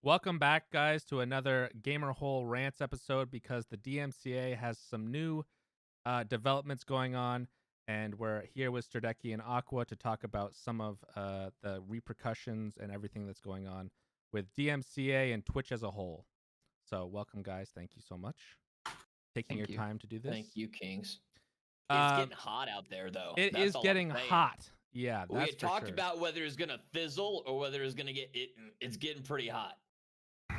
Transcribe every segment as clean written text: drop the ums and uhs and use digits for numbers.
Welcome back, guys, to another Gamer Hole Rants episode because the DMCA has some new developments going on, and we're here with Sterdeki and Aqua to talk about some of the repercussions and everything that's going on with DMCA and Twitch as a whole. So, welcome, guys. Thank you so much taking your time to do this. Thank you, Kings. It's getting hot out there, though. It is getting hot. Yeah, we had talked sure. about whether it's gonna fizzle or whether it's gonna get it. It's getting pretty hot.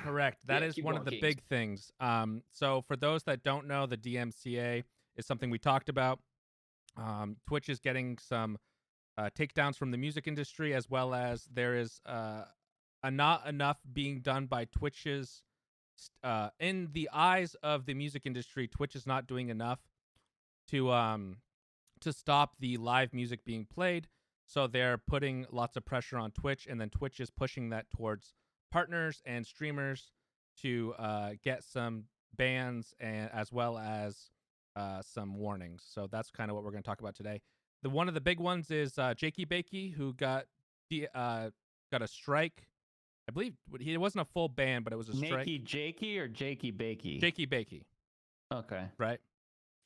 Correct. That is one of the big things. So for those that don't know, the DMCA is something we talked about. Twitch is getting some takedowns from the music industry, as well as there is not enough being done by Twitch's. In the eyes of the music industry, Twitch is not doing enough to stop the live music being played. So they're putting lots of pressure on Twitch, and then Twitch is pushing that towards partners and streamers to get some bans and as well as some warnings. So that's kind of what we're going to talk about today. One of the big ones is JakenbakeLIVE, who got a strike. I believe it wasn't a full ban, but it was a strike. Jakey or JakenbakeLIVE? JakenbakeLIVE. Okay. Right.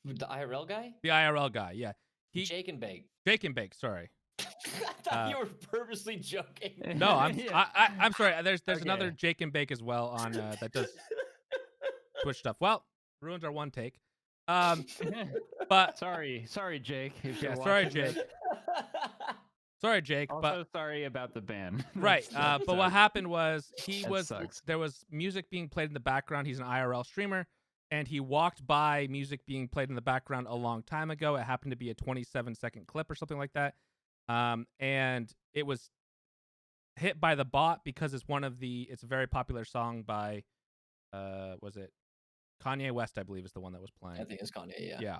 The IRL guy? The IRL guy, yeah. JakenbakeLIVE, sorry. I thought you were purposely joking. No, I'm sorry. There's another JakenbakeLIVE as well on that does Twitch stuff. Well, ruined our one take. But sorry, Jake. Yeah, sorry, Jake. Sorry, Jake. Also, but sorry about the ban. Right. But what happened was there was music being played in the background. He's an IRL streamer, and he walked by music being played in the background a long time ago. It happened to be a 27-second clip or something like that. And it was hit by the bot because it's a very popular song by, was it Kanye West, I believe is the one that was playing. I think it's Kanye, yeah. Yeah.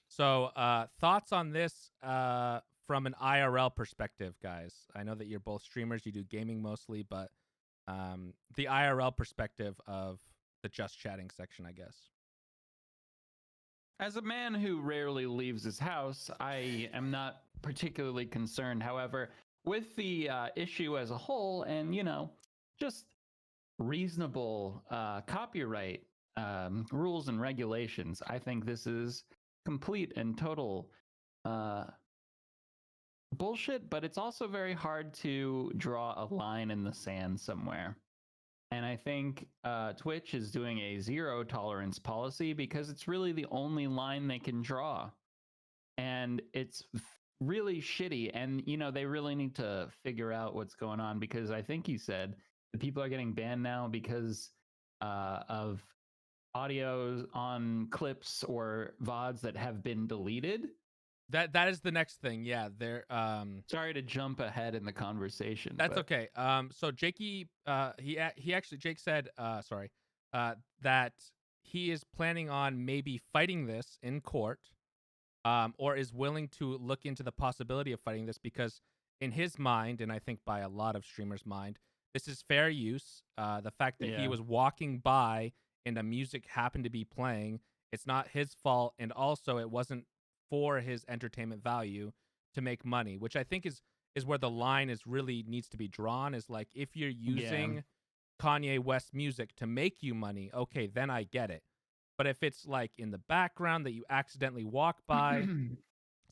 So, thoughts on this from an IRL perspective, guys? I know that you're both streamers, you do gaming mostly, but the IRL perspective of the Just Chatting section, I guess. As a man who rarely leaves his house, I am not particularly concerned. However, with the issue as a whole and, just reasonable copyright rules and regulations, I think this is complete and total bullshit, but it's also very hard to draw a line in the sand somewhere. And I think Twitch is doing a zero tolerance policy because it's really the only line they can draw. And it's really shitty. And, they really need to figure out what's going on, because I think you said that people are getting banned now because of audios on clips or VODs that have been deleted. That is the next thing. Yeah, they're sorry to jump ahead in the conversation. That's okay. So Jakey, Jake said, that he is planning on maybe fighting this in court, or is willing to look into the possibility of fighting this because in his mind, and I think by a lot of streamers' mind, this is fair use. The fact that he was walking by and the music happened to be playing, it's not his fault, and also it wasn't for his entertainment value to make money, which I think is where the line really needs to be drawn, is like, if you're using Kanye West music to make you money, okay, then I get it. But if it's like in the background that you accidentally walk by,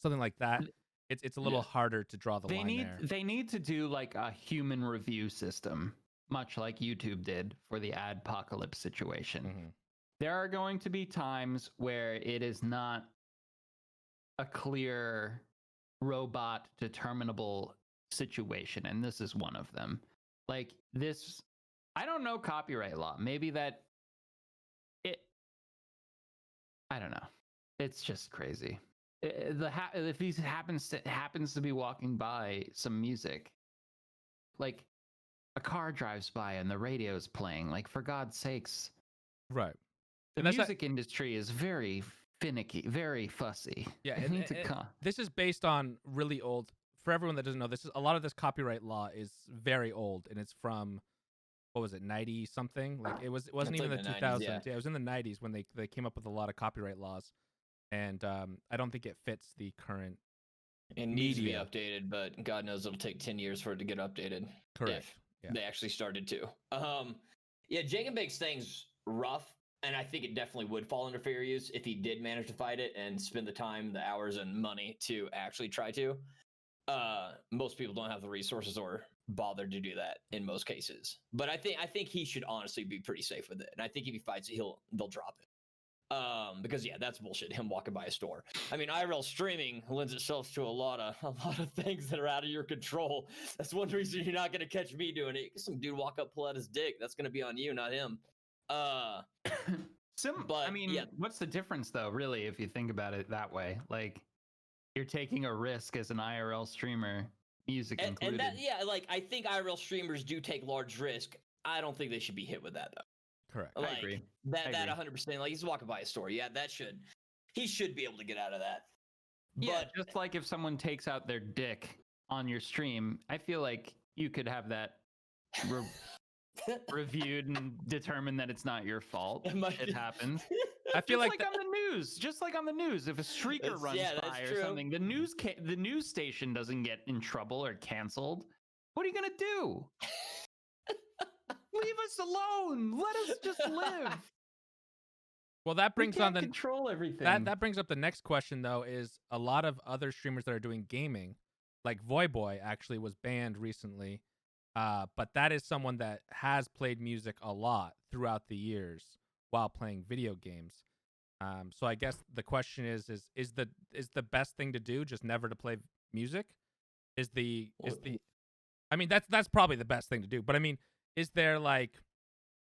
something like that, it's a little harder to draw the line there. They need to do like a human review system, much like YouTube did for the adpocalypse situation. Mm-hmm. There are going to be times where it is not a clear robot determinable situation, and this is one of them. Like this, I don't know copyright law. Maybe that I don't know. It's just crazy. If he happens to be walking by some music, like a car drives by and the radio's playing, like, for God's sakes. Right. The music industry is very finicky, very fussy. Yeah, this is based on really old. For everyone that doesn't know, a lot of this copyright law is very old, and it's from, what was it, 90 something? Like it wasn't even the 2000s. Yeah, it was in the 90s when they came up with a lot of copyright laws, and I don't think it fits the current. It needs to be updated, but God knows it'll take 10 years for it to get updated. Correct. Yeah. They actually started to. Yeah, Bake's thing's rough, and I think it definitely would fall under fair use if he did manage to fight it and spend the time, the hours, and money to actually try to. Most people don't have the resources or bother to do that in most cases. But I think he should honestly be pretty safe with it, and I think if he fights it, they'll drop it. Because yeah, that's bullshit. Him walking by a store. I mean, IRL streaming lends itself to a lot of things that are out of your control. That's one reason you're not gonna catch me doing it. Some dude walk up, pull out his dick. That's gonna be on you, not him. I mean, yeah. What's the difference though, really, if you think about it that way? Like, you're taking a risk as an IRL streamer, music included. And that, yeah, like I think IRL streamers do take large risk. I don't think they should be hit with that though. Correct. Like, I agree. That 100%. Like he's walking by a store. Yeah, he should be able to get out of that. Yeah, but just like if someone takes out their dick on your stream, I feel like you could have that reviewed and determine that it's not your fault. It happens. I feel like on the news, just like on the news, if a streaker runs by or something, the news station doesn't get in trouble or canceled. What are you gonna do? Leave us alone. Let us just live. Well, that brings on the control everything. That brings up the next question though, is a lot of other streamers that are doing gaming, like Voyboy actually was banned recently. But that is someone that has played music a lot throughout the years while playing video games. So I guess the question is the best thing to do just never to play music? I mean, that's probably the best thing to do. But I mean, is there like,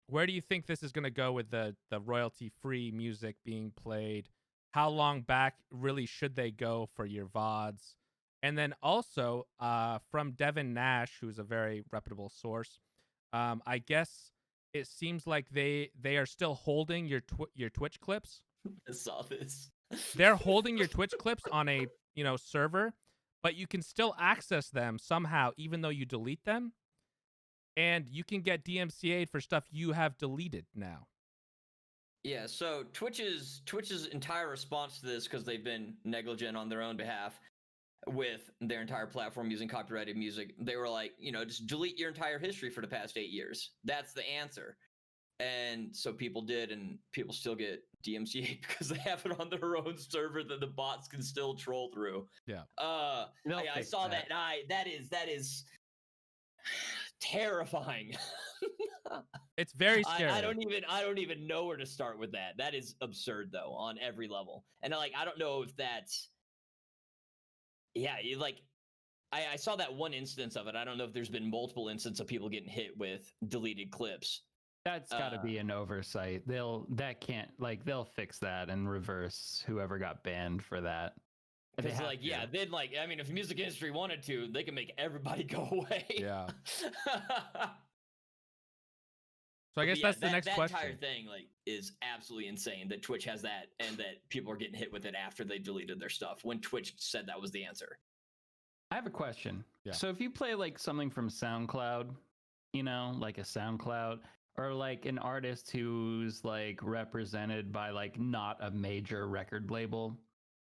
where do you think this is going to go with the royalty-free music being played? How long back really should they go for your VODs? And then also from Devin Nash, who's a very reputable source, I guess it seems like they are still holding your Twitch clips. I saw this. They're holding your Twitch clips on a server, but you can still access them somehow, even though you delete them. And you can get DMCA'd for stuff you have deleted now. Yeah, so Twitch's entire response to this, because they've been negligent on their own behalf with their entire platform using copyrighted music, they were like, just delete your entire history for the past 8 years. That's the answer. And so people did, and people still get DMCA because they have it on their own server that the bots can still troll through. Yeah. I saw that. That is terrifying. It's very scary. I don't even know where to start with that. That is absurd though on every level. And I don't know if that's I saw that one instance of it. I don't know if there's been multiple instances of people getting hit with deleted clips. That's got to be an oversight. They'll fix that and reverse whoever got banned for that. Then if the music industry wanted to, they can make everybody go away. Yeah. So I guess that's the next question. That entire thing is absolutely insane that Twitch has that and that people are getting hit with it after they deleted their stuff when Twitch said that was the answer. I have a question. Yeah. So if you play something from SoundCloud, like a SoundCloud, or an artist who's represented by not a major record label,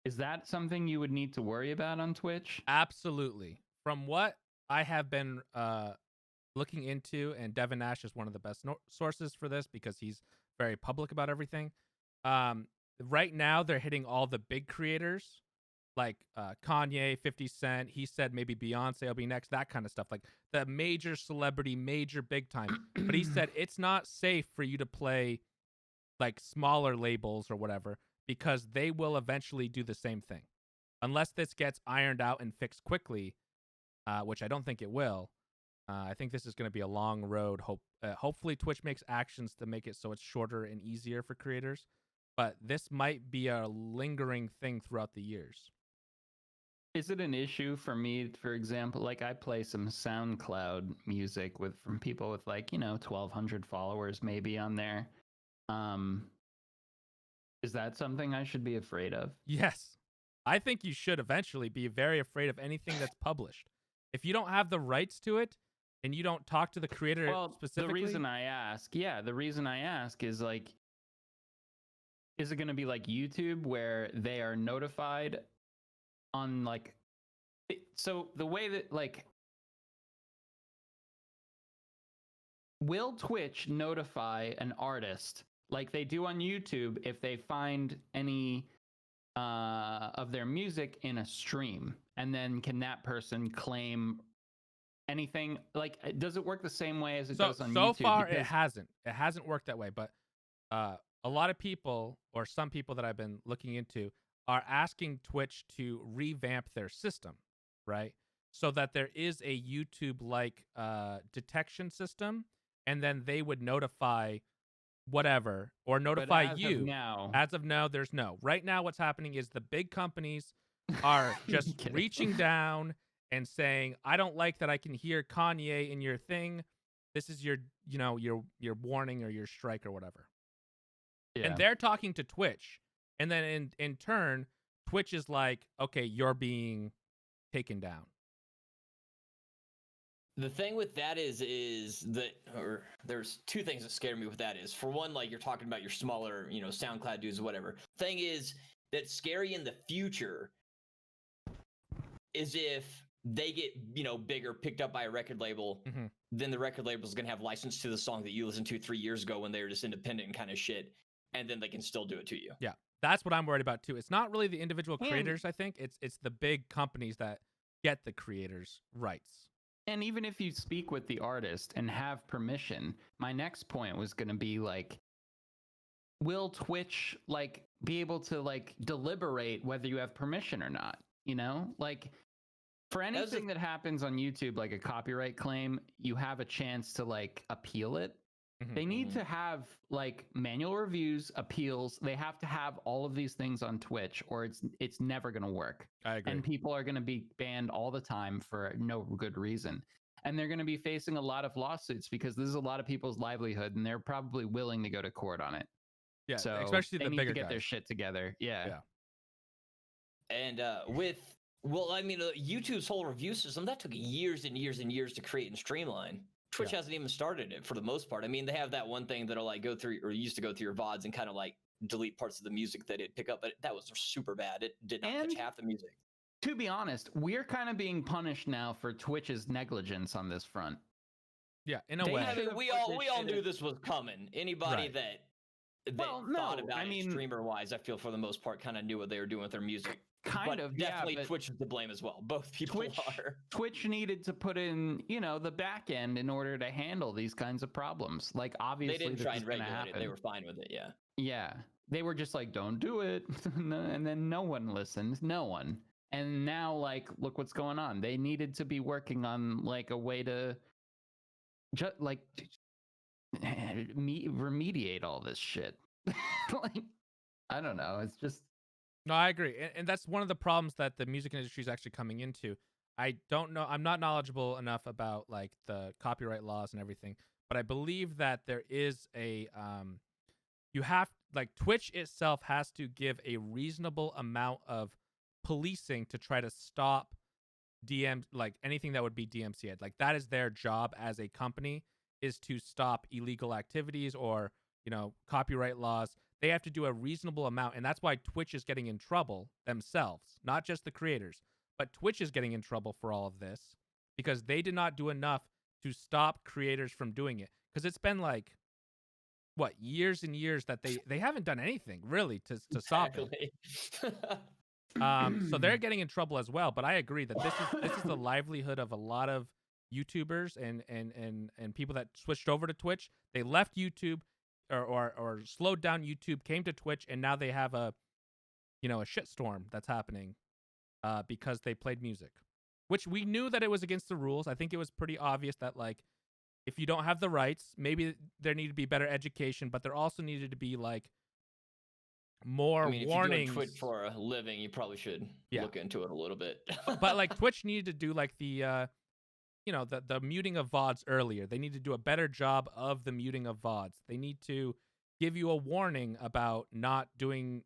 is that something you would need to worry about on Twitch? Absolutely. From what I have been looking into, and Devin Nash is one of the best sources for this because he's very public about everything. Right now, they're hitting all the big creators like Kanye, 50 Cent. He said maybe Beyonce will be next, that kind of stuff. Like the major celebrity, major big time. But he said it's not safe for you to play smaller labels or whatever because they will eventually do the same thing. Unless this gets ironed out and fixed quickly, which I don't think it will. I think this is going to be a long road. Hopefully Twitch makes actions to make it so it's shorter and easier for creators. But this might be a lingering thing throughout the years. Is it an issue for me, for example, I play some SoundCloud music from people with 1,200 followers maybe on there. Is that something I should be afraid of? Yes. I think you should eventually be very afraid of anything that's published. If you don't have the rights to it and you don't talk to the creator specifically. The reason I ask is is it going to be like YouTube where they are notified on so the way that will Twitch notify an artist like they do on YouTube if they find any of their music in a stream, and then can that person claim anything? Like, does it work the same way as it does on YouTube? So far, it hasn't worked that way, but a lot of people, or some people that I've been looking into, are asking Twitch to revamp their system, right? So that there is a YouTube-like detection system, and then they would notify whatever, or notify you. As of now, there's no. Right now, what's happening is the big companies are just reaching down and saying, I don't like that I can hear Kanye in your thing. This is your warning or your strike or whatever. Yeah. And they're talking to Twitch. And then in turn, Twitch is like, okay, you're being taken down. The thing with that is that, or there's two things that scare me with that is, for one, like you're talking about your smaller, SoundCloud dudes or whatever. Thing is that's scary in the future is if they get, bigger, picked up by a record label, then the record label is going to have license to the song that you listened to 3 years ago when they were just independent and kind of shit. And then they can still do it to you. Yeah. That's what I'm worried about too. It's not really the individual creators, I think. It's the big companies that get the creators' rights. And even if you speak with the artist and have permission, my next point was going to be like, will Twitch be able to deliberate whether you have permission or not? Like for anything that happens on YouTube, like a copyright claim, you have a chance to appeal it. They need to have manual reviews, appeals. They have to have all of these things on Twitch, or it's never going to work. I agree. And people are going to be banned all the time for no good reason. And they're going to be facing a lot of lawsuits because this is a lot of people's livelihood, and they're probably willing to go to court on it. Yeah, so especially they the need bigger to get guys. their shit together. Yeah. And YouTube's whole review system, that took years and years and years to create and streamline. Twitch hasn't even started it for the most part. I mean, they have that one thing that'll go through, or used to go through your VODs and kind of delete parts of the music that it pick up, but that was super bad. It did not catch half the music. To be honest, we're kind of being punished now for Twitch's negligence on this front. Yeah, in a way. I mean, we all knew this was coming. Anybody that thought about it streamer-wise, I feel for the most part kind of knew what they were doing with their music. Definitely Twitch is to blame as well. Both people are. Twitch needed to put in, the back end in order to handle these kinds of problems. Like, obviously, they didn't try and regulate it. They were fine with it. Yeah. Yeah. They were just like, don't do it. And then no one listened. No one. And now, look what's going on. They needed to be working on a way to just remediate all this shit. I don't know. It's just. No, I agree. And that's one of the problems that the music industry is actually coming into. I don't know. I'm not knowledgeable enough about the copyright laws and everything, but I believe that there is a, you have, Twitch itself has to give a reasonable amount of policing to try to stop anything that would be DMCA. That is their job as a company, is to stop illegal activities or, copyright laws. They have to do a reasonable amount, and that's why Twitch is getting in trouble themselves, not just the creators, but Twitch is getting in trouble for all of this because they did not do enough to stop creators from doing it. Because it's been years and years that they haven't done anything really to stop it. So they're getting in trouble as well. But I agree that this is the livelihood of a lot of YouTubers and people that switched over to Twitch. They left YouTube. Or slowed down YouTube, came to Twitch, and now they have a shitstorm that's happening because they played music, which we knew that it was against the rules. I think it was pretty obvious that if you don't have the rights, maybe there needed to be better education, but there also needed to be more warnings. If you're doing Twitch for a living, you probably should look into it a little bit. But Twitch needed to do the muting of VODs earlier. They need to do a better job of the muting of VODs. They need to give you a warning about not doing,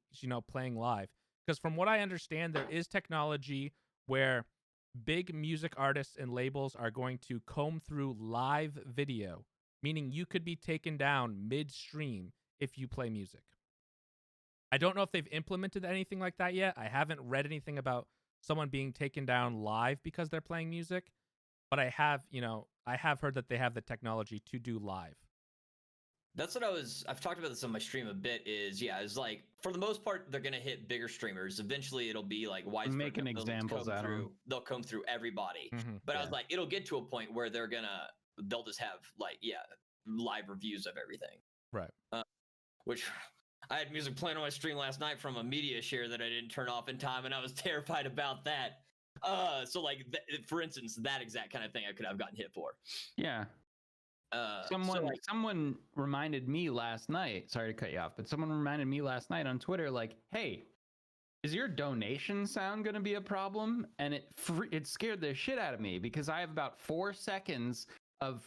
playing live. Because from what I understand, there is technology where big music artists and labels are going to comb through live video, meaning you could be taken down midstream if you play music. I don't know if they've implemented anything like that yet. I haven't read anything about someone being taken down live because they're playing music. But I have, I have heard that they have the technology to do live. That's what I've talked about this on my stream a bit is like, for the most part, they're going to hit bigger streamers. Eventually it'll be like widespread. Making examples out of them. They'll come through everybody. But I was like, it'll get to a point where they'll just have like, live reviews of everything. Right. Which I had music playing on my stream last night from a media share that I didn't turn off in time, and I was terrified about that. So like, for instance, that exact kind of thing I've gotten hit for. Yeah. Someone reminded me last night, sorry to cut you off, but someone reminded me last night on Twitter, like, hey, is your donation sound going to be a problem? And it scared the shit out of me because I have about 4 seconds of,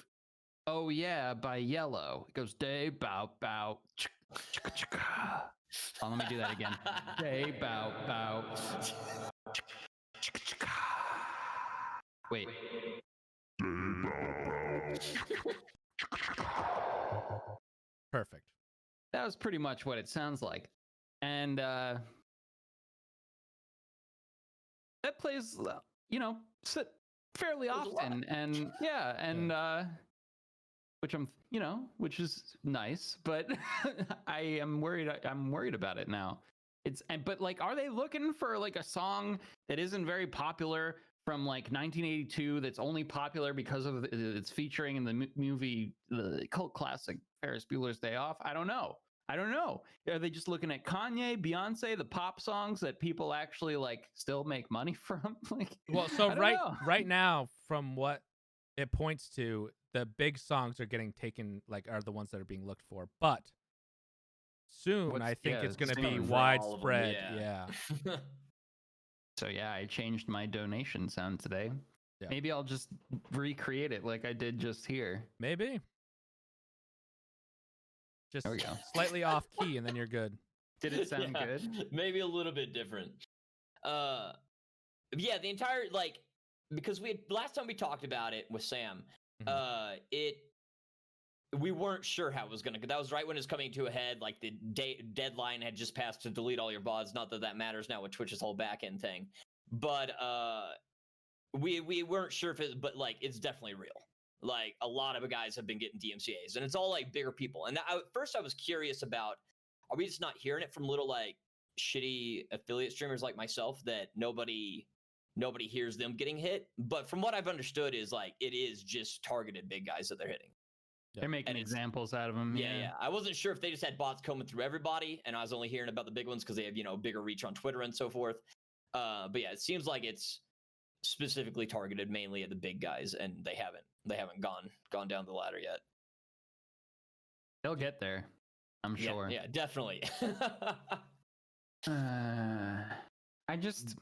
oh yeah, by Yellow. It goes, day, bow, bow, chicka, chicka. Oh, let me do that again. Day, bow, bow, chicka, chicka. Wait. Perfect. That was pretty much what it sounds like. And that plays, fairly often. And which is nice, but I'm worried about it now. But like, are they looking for like a song that isn't very popular from like 1982 that's only popular because of its featuring in the movie, the cult classic Ferris Bueller's Day Off? I don't know. Are they just looking at Kanye, Beyonce, the pop songs that people actually like still make money from? Right now, from what it points to, the big songs are getting taken, like, are the ones that are being looked for. But soon, I think it's going to be widespread. Yeah. So yeah, I changed my donation sound today. Yeah. Maybe I'll just recreate it like I did just here. Maybe. Just there we go. Slightly off key, and then you're good. Did it sound good? Maybe a little bit different. The entire, like, because last time we talked about it with Sam, we weren't sure how it was going to. That was right when it was coming to a head. Like the deadline had just passed to delete all your VODs. Not that matters now with Twitch's whole back end thing, but we weren't sure if it. But like, it's definitely real. Like a lot of guys have been getting DMCAs, and it's all like bigger people. And at first, I was curious about, are we just not hearing it from little like shitty affiliate streamers like myself that nobody hears them getting hit? But from what I've understood, is like it is just targeted big guys that they're hitting. They're making examples out of them. Yeah. I wasn't sure if they just had bots combing through everybody, and I was only hearing about the big ones because they have, bigger reach on Twitter and so forth. But yeah, it seems like it's specifically targeted mainly at the big guys, and they haven't gone down the ladder yet. They'll get there, I'm sure. Yeah, definitely. I just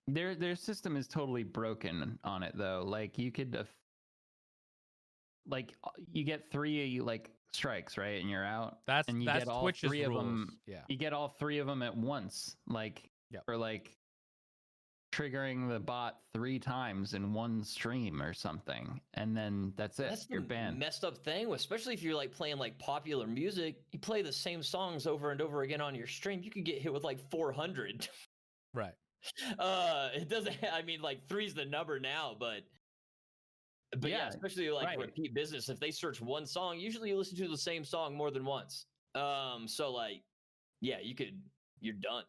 their system is totally broken on it though. Like you could. Like you get 3 like strikes, right, and you're out. That's get all Twitch's 3 rules. of them. Yeah, you get all 3 of them at once, like or like triggering the bot 3 times in one stream or something, and then that's it. That's you're banned. Messed up thing, especially if you're like playing like popular music. You play the same songs over and over again on your stream. You could get hit with like 400. Right. It doesn't. I mean, like 3's the number now, but yeah, especially like repeat business. If they search one song, usually you listen to the same song more than once. So like, yeah, you're done.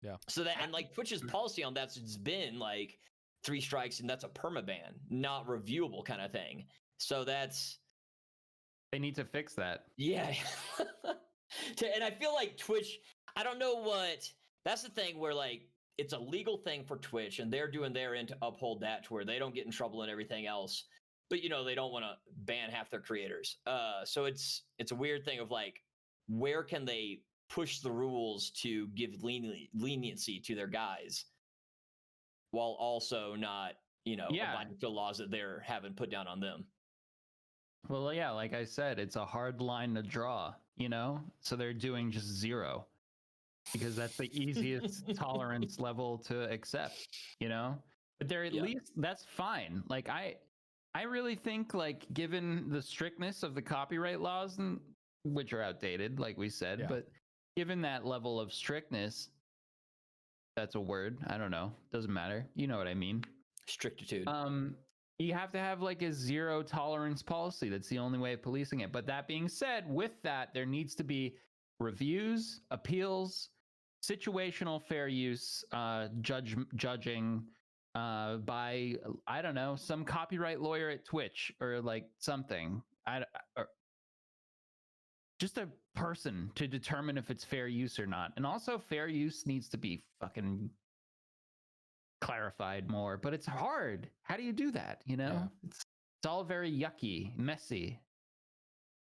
Yeah. So that, and like Twitch's policy on that's been like 3 strikes and that's a permaban, not reviewable kind of thing. So they need to fix that. Yeah. And I feel like Twitch, I don't know that's the thing where like, it's a legal thing for Twitch, and they're doing their end to uphold that to where they don't get in trouble and everything else. But they don't want to ban half their creators. So it's a weird thing of like, where can they push the rules to give leniency to their guys, while also not abiding to the laws that they're having put down on them. Well, yeah, like I said, it's a hard line to draw. So they're doing just 0. Because that's the easiest tolerance level to accept, but they're at least that's fine. Like I really think like given the strictness of the copyright laws, and which are outdated, like we said, but given that level of strictness, that's a word. I don't know. Doesn't matter. You know what I mean. Strictitude. You have to have like a zero tolerance policy. That's the only way of policing it. But that being said, with that, there needs to be reviews, appeals, situational fair use, judging by, I don't know, some copyright lawyer at Twitch or like something. Or just a person to determine if it's fair use or not. And also fair use needs to be fucking clarified more, but it's hard. How do you do that? You know, it's all very yucky, messy.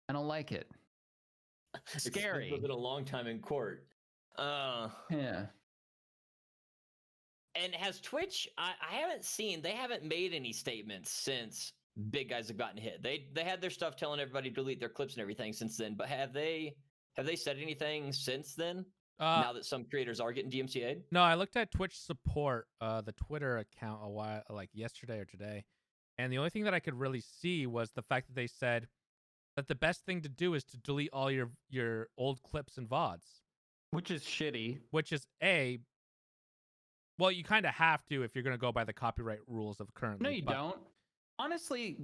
I don't like it. Scary. It's been a long time in court. Yeah. And has Twitch? I haven't seen. They haven't made any statements since big guys have gotten hit. They had their stuff telling everybody to delete their clips and everything since then. But have they said anything since then? Now that some creators are getting DMCA'd? No, I looked at Twitch support, the Twitter account a while, like yesterday or today, and the only thing that I could really see was the fact that they said that the best thing to do is to delete all your old clips and VODs, which is shitty. Which is well, you kind of have to if you're going to go by the copyright rules of currently. No, you don't. Honestly,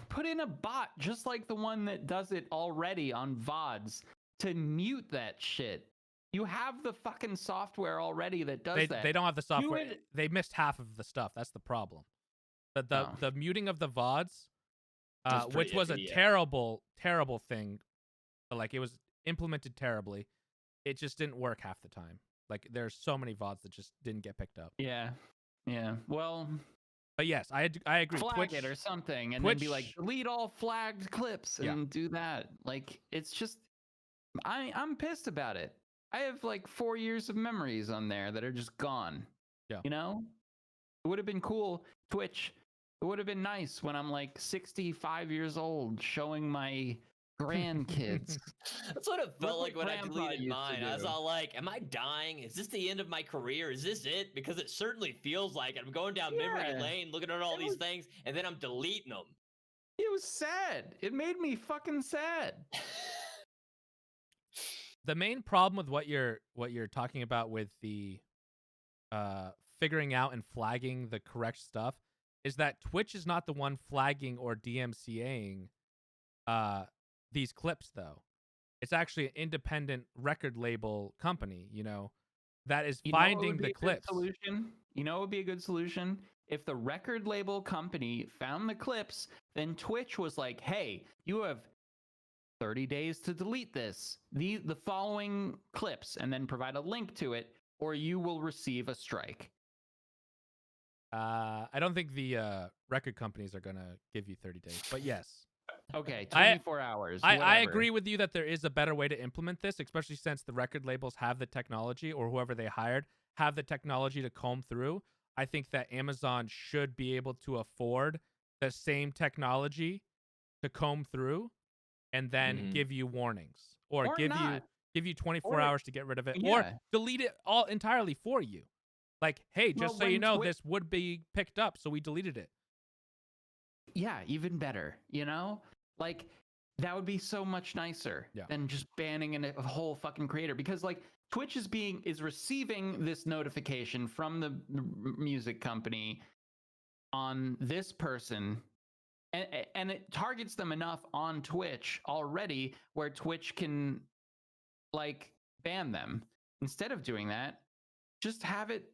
put in a bot just like the one that does it already on VODs to mute that shit. You have the fucking software already that does that. They don't have the software. They missed half of the stuff. That's the problem. The muting of the VODs, which was a terrible thing. Like, it was implemented terribly. It just didn't work half the time. Like, there's so many VODs that just didn't get picked up. Yeah. Well, but yes, I agree. Flag Twitch, it or something, and then be like, delete all flagged clips and do that. Like, it's just, I'm pissed about it. I have like 4 years of memories on there that are just gone. Yeah. You know? It would have been cool. Twitch, it would have been nice when I'm like 65 years old showing my grandkids. That's what it felt like when I deleted mine. I was all like, am I dying? Is this the end of my career? Is this it? Because it certainly feels like it. I'm going down memory lane, looking at all these things, and then I'm deleting them. It was sad. It made me fucking sad. The main problem with what you're talking about with the figuring out and flagging the correct stuff is that Twitch is not the one flagging or DMCAing these clips, though. It's actually an independent record label company, that is finding the clips. You know what would be a good solution? If the record label company found the clips, then Twitch was like, hey, you have 30 days to delete this, the following clips, and then provide a link to it, or you will receive a strike. I don't think the record companies are going to give you 30 days, but yes. Okay, 24 hours. I agree with you that there is a better way to implement this, especially since the record labels have the technology, or whoever they hired have the technology to comb through. I think that Amazon should be able to afford the same technology to comb through and then give you warnings, or give you 24 hours to get rid of it, or delete it all entirely for you. Like, hey, just so you know, this would be picked up, so we deleted it. Yeah, even better, Like, that would be so much nicer than just banning a whole fucking creator. Because, like, Twitch is receiving this notification from the music company on this person, and it targets them enough on Twitch already where Twitch can, like, ban them. Instead of doing that, just have it.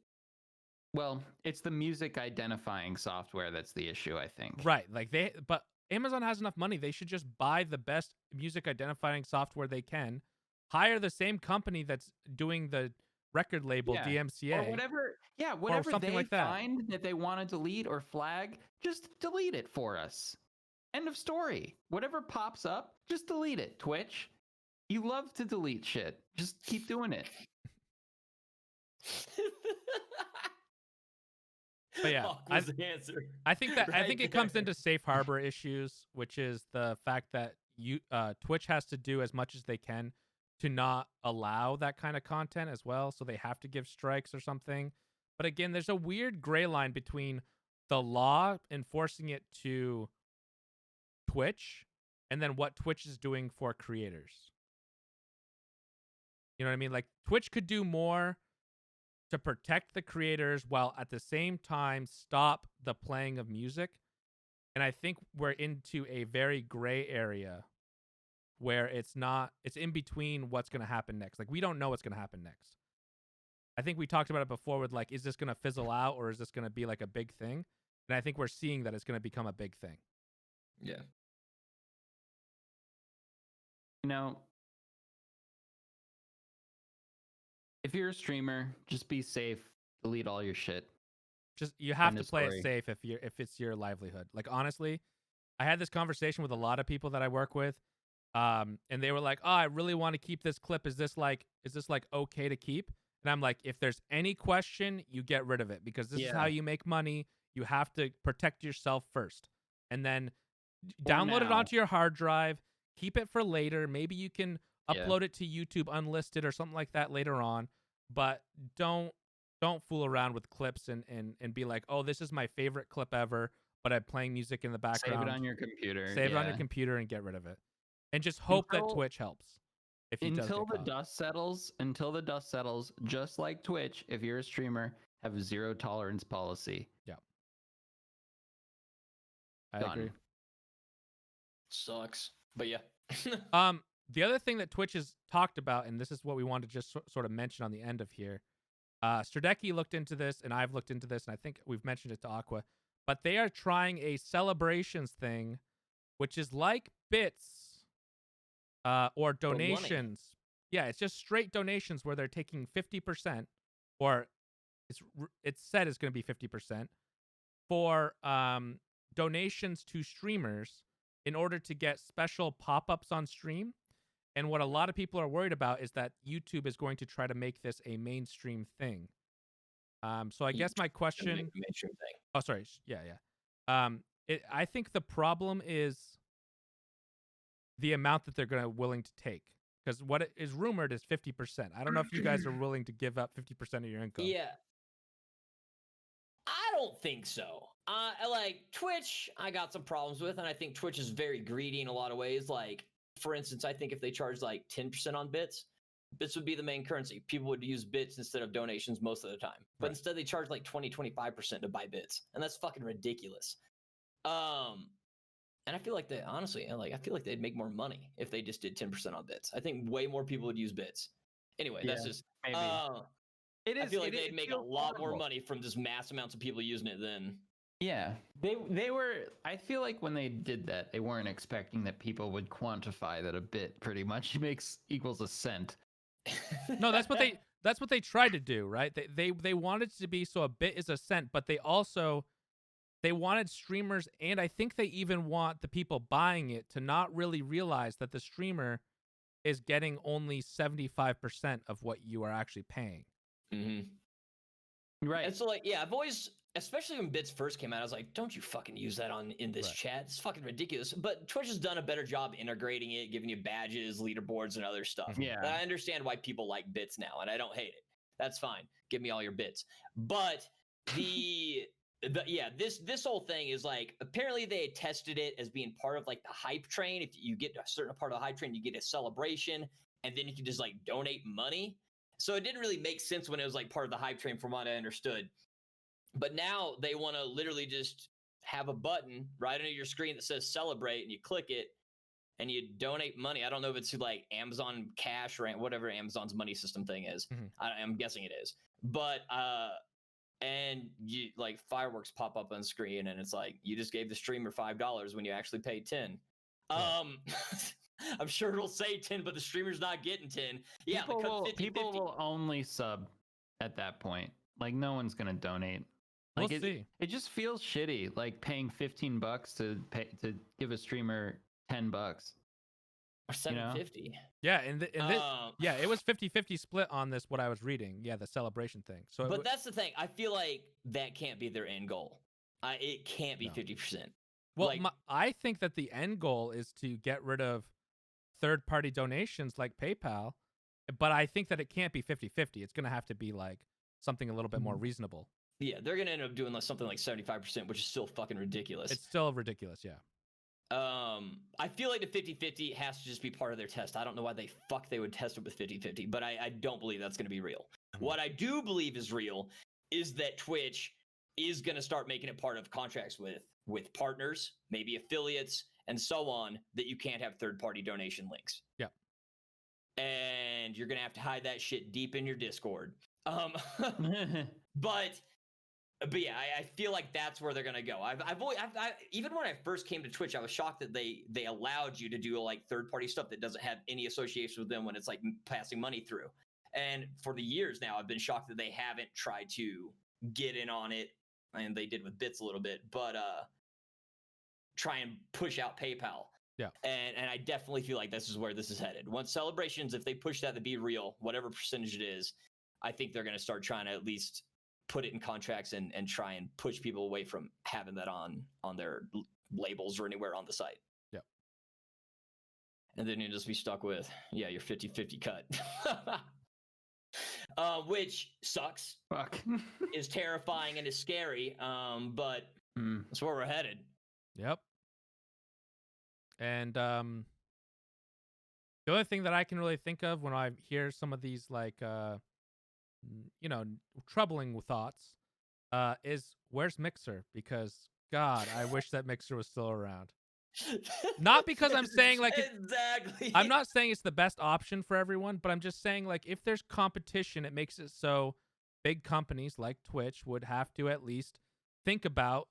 Well, it's the music identifying software that's the issue, I think. Right. Like, but Amazon has enough money. They should just buy the best music identifying software they can, hire the same company that's doing the record label DMCA. Or whatever. Yeah, whatever something they like find that they want to delete or flag, just delete it for us. End of story. Whatever pops up, just delete it. Twitch, you love to delete shit. Just keep doing it. But yeah, I think it comes into safe harbor issues, which is the fact that Twitch has to do as much as they can to not allow that kind of content as well, so they have to give strikes or something. But again, there's a weird gray line between the law enforcing it to Twitch and then what Twitch is doing for creators. You know what I mean? Like, Twitch could do more to protect the creators while at the same time stop the playing of music. And I think we're into a very gray area where it's in between what's going to happen next. Like, we don't know what's going to happen next. I think we talked about it before with, like, is this going to fizzle out or is this going to be like a big thing? And I think we're seeing that it's going to become a big thing. Yeah. You know, if you're a streamer, just be safe. Delete all your shit. Just, you have to play it safe if it's your livelihood. Like, honestly, I had this conversation with a lot of people that I work with, and they were like, "Oh, I really want to keep this clip. Is this like okay to keep?" And I'm like, if there's any question, you get rid of it, because this is how you make money. You have to protect yourself first, and then download it onto your hard drive. Keep it for later. Maybe you can upload it to YouTube unlisted or something like that later on. But don't fool around with clips and be like, oh, this is my favorite clip ever, but I'm playing music in the background. Save it on your computer. Save it on your computer and get rid of it. And just hope that Twitch helps. Until the dust settles, just like Twitch, if you're a streamer, have a zero tolerance policy. Yeah. I agree. Sucks. But yeah. The other thing that Twitch has talked about, and this is what we wanted to just sort of mention on the end of here, Stradecki looked into this, and I've looked into this, and I think we've mentioned it to Aqua, but they are trying a celebrations thing, which is like bits or donations. Yeah, it's just straight donations where they're taking 50%, or it's said it's going to be 50% for donations to streamers in order to get special pop-ups on stream. And what a lot of people are worried about is that YouTube is going to try to make this a mainstream thing. So I guess my question... Mainstream thing. Oh, sorry. Yeah. I think the problem is the amount that they're willing to take. Because what is rumored is 50%. I don't know if you guys are willing to give up 50% of your income. Yeah. I don't think so. Like, Twitch, I got some problems with, and I think Twitch is very greedy in a lot of ways. Like, for instance, I think if they charge like 10% on bits would be the main currency. People would use bits instead of donations most of the time. But instead they charge like 20-25% to buy bits. And that's fucking ridiculous. And I feel like I feel like they'd make more money if they just did 10% on bits. I think way more people would use bits. Anyway, that's just maybe. I feel like they'd make a lot more money from just mass amounts of people using it than... Yeah, they were. I feel like when they did that, they weren't expecting that people would quantify that a bit pretty much equals a cent. No, that's what they tried to do, right? They wanted it to be so a bit is a cent, but they wanted streamers, and I think they even want the people buying it to not really realize that the streamer is getting only 75% of what you are actually paying. Mm-hmm. Right. And so, like, yeah, I've always, especially when bits first came out, I was like, don't you fucking use that in this chat. It's fucking ridiculous. But Twitch has done a better job integrating it, giving you badges, leaderboards, and other stuff. Yeah. And I understand why people like bits now, and I don't hate it. That's fine. Give me all your bits. But this whole thing is like, apparently they had tested it as being part of like the hype train. If you get a certain part of the hype train, you get a celebration, and then you can just like donate money. So it didn't really make sense when it was like part of the hype train from what I understood. But now they want to literally just have a button right under your screen that says celebrate, and you click it and you donate money. I don't know if it's like Amazon Cash or whatever Amazon's money system thing is. Mm-hmm. I'm guessing it is. But and you like fireworks pop up on screen, and it's like you just gave the streamer $5 when you actually paid 10. Yeah. I'm sure it'll say 10, but the streamer's not getting 10. Yeah, people will only sub at that point. Like, no one's gonna donate. Like, we'll see. It just feels shitty, like paying $15 to give a streamer $10 or $7.50. Yeah, and yeah, it was 50-50 split on this. What I was reading, yeah, the celebration thing. So, but that's the thing. I feel like that can't be their end goal. It can't be 50%. Well, I think that the end goal is to get rid of third-party donations like PayPal, but I think that it can't be 50-50. It's going to have to be like something a little bit more reasonable. Yeah, they're going to end up doing like something like 75%, which is still fucking ridiculous. It's still ridiculous, yeah. I feel like the 50-50 has to just be part of their test. I don't know why they would test it with 50-50, but I don't believe that's going to be real. Mm-hmm. What I do believe is real is that Twitch is going to start making it part of contracts with with partners, maybe affiliates, and so on, that you can't have third-party donation links. Yep. And you're gonna have to hide that shit deep in your Discord. But yeah, I feel like that's where they're gonna go. I've even when I first came to Twitch, I was shocked that they allowed you to do like third-party stuff that doesn't have any association with them when it's like passing money through. And for the years now, I've been shocked that they haven't tried to get in on it, and they did with Bits a little bit, but try and push out PayPal. Yeah. And I definitely feel like this is where this is headed. Once Celebrations, if they push that to be real, whatever percentage it is, I think they're going to start trying to at least put it in contracts and try and push people away from having that on their labels or anywhere on the site. Yep. And then you'll just be stuck with, your 50-50 cut. Which sucks. Fuck. Is terrifying and is scary. But that's where we're headed. Yep. And the other thing that I can really think of when I hear some of these like troubling thoughts is where's Mixer? Because God, I wish that Mixer was still around. Not because I'm saying like exactly. I'm not saying it's the best option for everyone, but I'm just saying like if there's competition, it makes it so big companies like Twitch would have to at least think about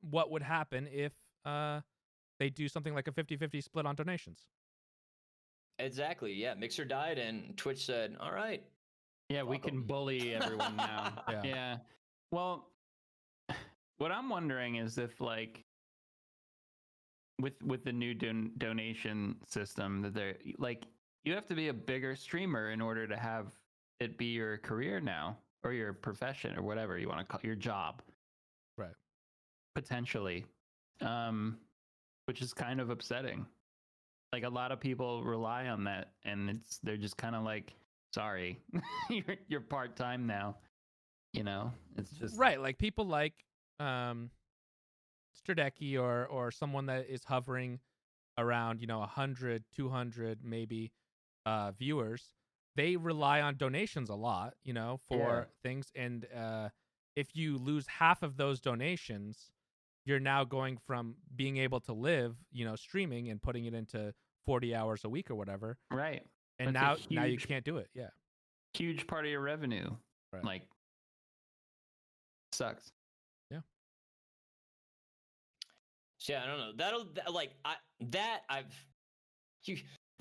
what would happen if they do something like a 50-50 split on donations. Exactly. Yeah. Mixer died and Twitch said, all right. Yeah, we can bully everyone now. Yeah. Well, what I'm wondering is if like with the new donation system that they're like, you have to be a bigger streamer in order to have it be your career now, or your profession, or whatever you want to call your job. Right. Potentially. Which is kind of upsetting. Like a lot of people rely on that, and they're just kind of like, sorry, you're part-time now. It's just right. Like people like Stradecki or someone that is hovering around 100, 200 maybe viewers. They rely on donations a lot, for things. And if you lose half of those donations, you're now going from being able to live, streaming and putting it into 40 hours a week or whatever. Right. And now you can't do it. Yeah. Huge part of your revenue. Right. Like, sucks. Yeah. So yeah, I don't know.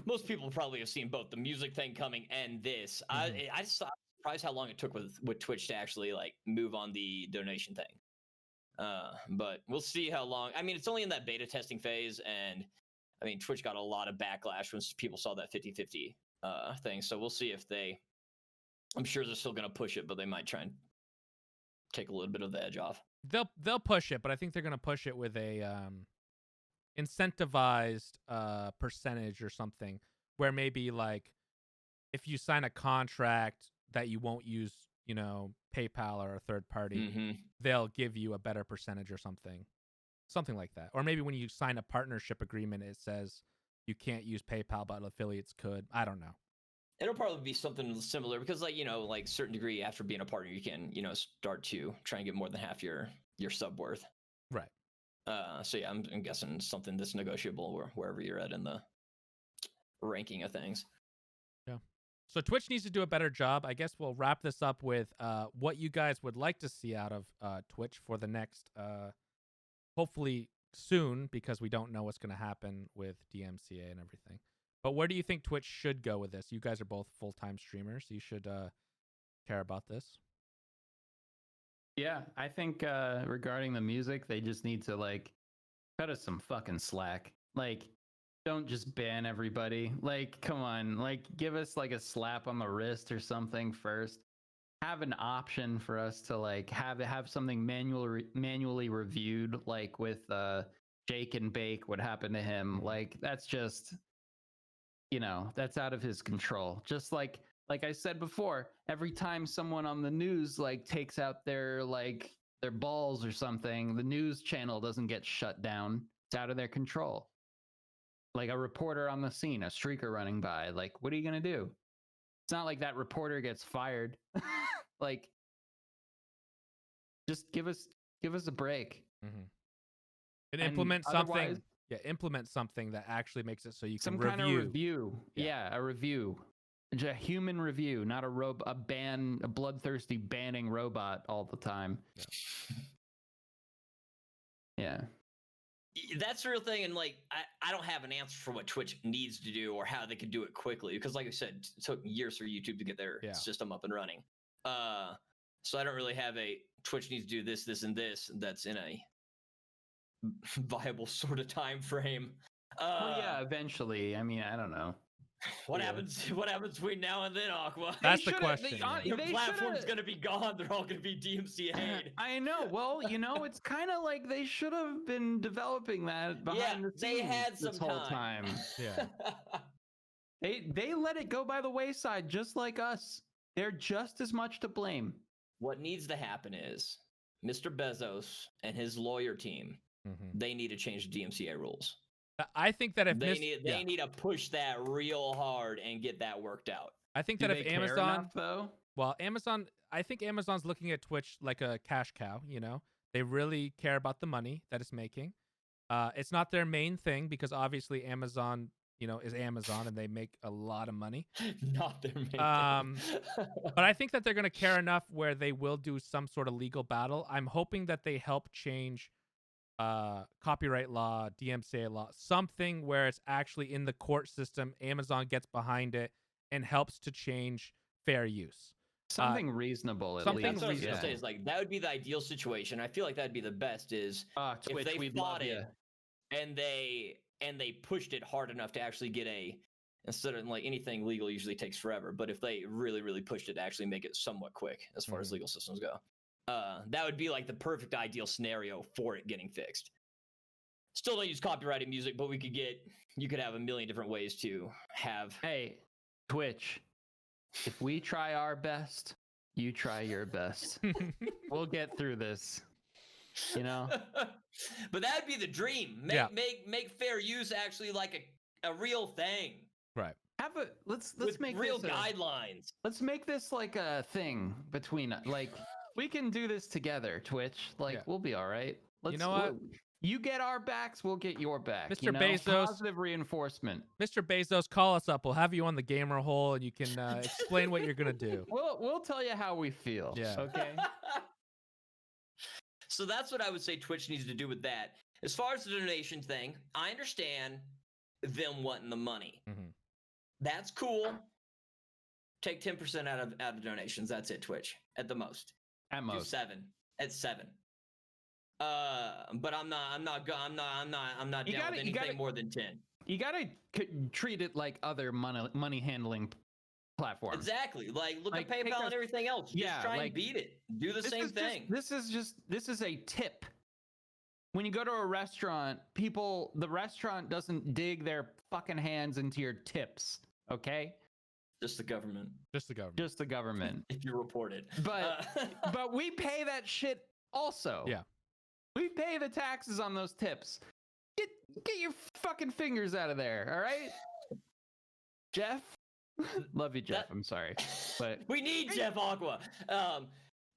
Most people probably have seen both the music thing coming and this. Mm-hmm. I'm surprised how long it took with Twitch to actually like move on the donation thing. But we'll see how long. I mean, it's only in that beta testing phase, and I mean, Twitch got a lot of backlash when people saw that 50-50 thing. So we'll see if I'm sure they're still going to push it, but they might try and take a little bit of the edge off. They'll push it, but I think they're going to push it with a incentivized percentage or something, where maybe like if you sign a contract that you won't use, PayPal or a third party, they'll give you a better percentage or something like that. Or maybe when you sign a partnership agreement, it says you can't use PayPal, but affiliates could. I don't know. It'll probably be something similar because, like certain degree after being a partner, you can, start to try and get more than half your sub worth. Right. So yeah, I'm guessing something that's negotiable wherever you're at in the ranking of things. Yeah. So Twitch needs to do a better job. I guess we'll wrap this up with what you guys would like to see out of Twitch for the next, hopefully soon, because we don't know what's going to happen with DMCA and everything. But where do you think Twitch should go with this? You guys are both full-time streamers. You should care about this. Yeah, I think regarding the music, they just need to like cut us some fucking slack. Like, don't just ban everybody. Like, come on, like give us like a slap on the wrist or something first. Have an option for us to like have something manually reviewed, like with Jake and Bake, what happened to him. Like that's just, that's out of his control. Just like I said before, every time someone on the news like takes out their balls or something, the news channel doesn't get shut down. It's out of their control. Like a reporter on the scene, a streaker running by, like, what are you going to do? It's not like that reporter gets fired. Like, just give us a break. Mm-hmm. And implement something. Yeah, implement something that actually makes it so you can review. Some kind of review. Yeah, a review. A human review, not a bloodthirsty banning robot all the time. Yeah. That's the real thing, and like I don't have an answer for what Twitch needs to do or how they could do it quickly, because like I said, it took years for YouTube to get their system up and running. So I don't really have a Twitch needs to do this, this, and this that's in a viable sort of time frame. Well, yeah, eventually. I mean, I don't know. What happens between now and then, Aqua? That's the question. Your platform's going to be gone. They're all going to be DMCA'd. I know. Well, it's kind of like they should have been developing that behind the scenes. They had some this whole time. Yeah. They let it go by the wayside, just like us. They're just as much to blame. What needs to happen is Mr. Bezos and his lawyer team, they need to change the DMCA rules. I think that if they need to push that real hard and get that worked out. I think that if Amazon, I think Amazon's looking at Twitch like a cash cow. They really care about the money that it's making. It's not their main thing, because obviously Amazon, is Amazon and they make a lot of money. Not their main thing. But I think that they're going to care enough where they will do some sort of legal battle. I'm hoping that they help change copyright law, DMCA law, something where it's actually in the court system. Amazon gets behind it and helps to change fair use. Something reasonable, at least. That's what I was going to say, is like, that would be the ideal situation. I feel like that'd be the best, is Twitch, if they fought it and they pushed it hard enough to actually get instead of like anything legal usually takes forever, but if they really, really pushed it to actually make it somewhat quick as far as legal systems go. That would be like the perfect ideal scenario for it getting fixed. Still don't use copyrighted music, but you could have a million different ways to have. Hey, Twitch, if we try our best, you try your best. We'll get through this. But that'd be the dream. Make fair use actually like a real thing. Right. Let's make real this guidelines. Let's make this like a thing between we can do this together, Twitch. We'll be all right. You know what? You get our backs, we'll get your back. Mr. Bezos. Positive reinforcement. Mr. Bezos, call us up. We'll have you on the gamer hole, and you can explain what you're gonna do. We'll tell you how we feel. Yeah. Okay. So that's what I would say Twitch needs to do with that. As far as the donation thing, I understand them wanting the money. That's cool. Take 10% out of donations. That's it, Twitch. At the most. At most. Do 7. At 7. But I'm not down with anything more than 10. You gotta treat it like other money handling platforms. Exactly. Like look at PayPal and everything else. Just try and beat it. Do the same thing. This is a tip. When you go to a restaurant, the restaurant doesn't dig their fucking hands into your tips. Okay. Just the government. Just the government. Just the government. If you report it. But we pay that shit also. Yeah. We pay the taxes on those tips. Get your fucking fingers out of there, all right? Jeff? Love you, Jeff. I'm sorry. But we need Jeff Aqua.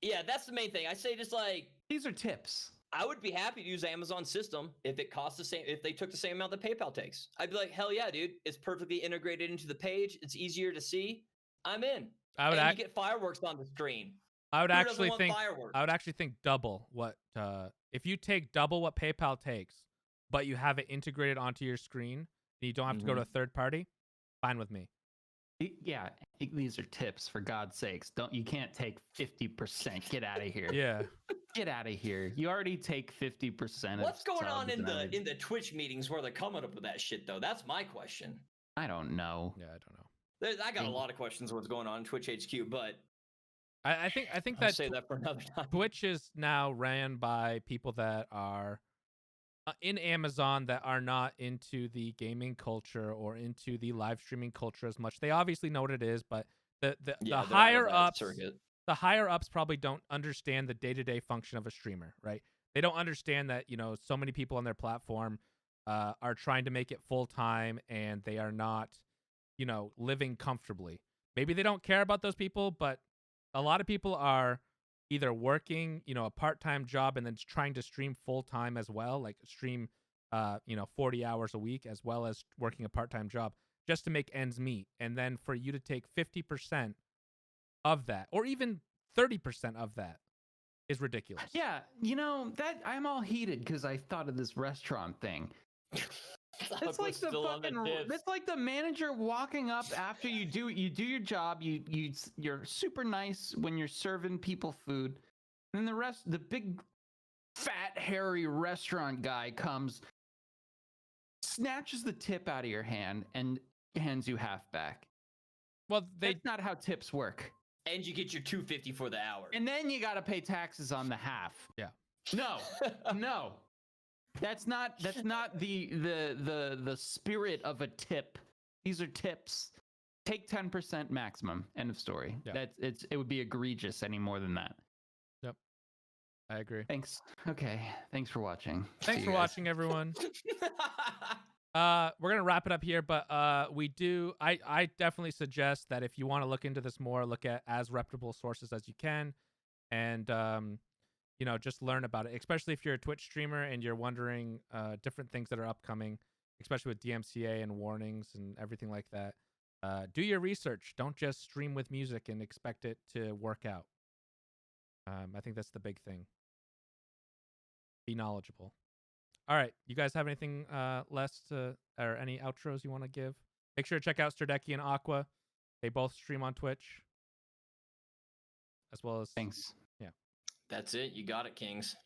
Yeah, that's the main thing. I say just like these are tips. I would be happy to use Amazon's system if it costs the same, if they took the same amount that PayPal takes. I'd be like, hell yeah, dude. It's perfectly integrated into the page. It's easier to see. I'm in. You get fireworks on the screen. I would actually think double what if you take double what PayPal takes, but you have it integrated onto your screen and you don't have to go to a third party, fine with me. Yeah, these are tips, for God's sakes. You can't take 50%. Get out of here. Yeah. Get out of here. You already take 50%. What's going on in the Twitch meetings where they're coming up with that shit though? That's my question. I don't know. Yeah, I don't know. I got a lot of questions what's going on in Twitch HQ, but I think I'll say that for another time. Twitch is now ran by people that are in Amazon that are not into the gaming culture or into the live streaming culture as much. They obviously know what it is, but the higher ups probably don't understand the day-to-day function of a streamer, right? They don't understand that, so many people on their platform are trying to make it full-time and they are not, living comfortably. Maybe they don't care about those people, but a lot of people are either working, a part-time job and then trying to stream full-time as well, like stream 40 hours a week as well as working a part-time job just to make ends meet. And then for you to take 50% of that or even 30% of that is ridiculous. Yeah, that I'm all heated because I thought of this restaurant thing. It's like it's like the manager walking up after you do your job. You're super nice when you're serving people food. And then the big fat hairy restaurant guy comes, snatches the tip out of your hand and hands you half back. Well, that's not how tips work. And you get your $2.50 for the hour. And then you got to pay taxes on the half. Yeah. No. That's not the spirit of a tip. These are tips. Take 10% maximum. End of story. Yeah. It would be egregious any more than that. Yep. I agree. Thanks. Okay. Thanks for watching. Thanks for watching, everyone. We're gonna wrap it up here, but I definitely suggest that if you want to look into this more, look at as reputable sources as you can, and just learn about it. Especially if you're a Twitch streamer and you're wondering different things that are upcoming, especially with DMCA and warnings and everything like that. Do your research. Don't just stream with music and expect it to work out. I think that's the big thing. Be knowledgeable. All right, you guys have anything or any outros you want to give? Make sure to check out Sterdeki and Aqua. They both stream on Twitch. As well as... Thanks. Yeah. That's it. You got it, Kings.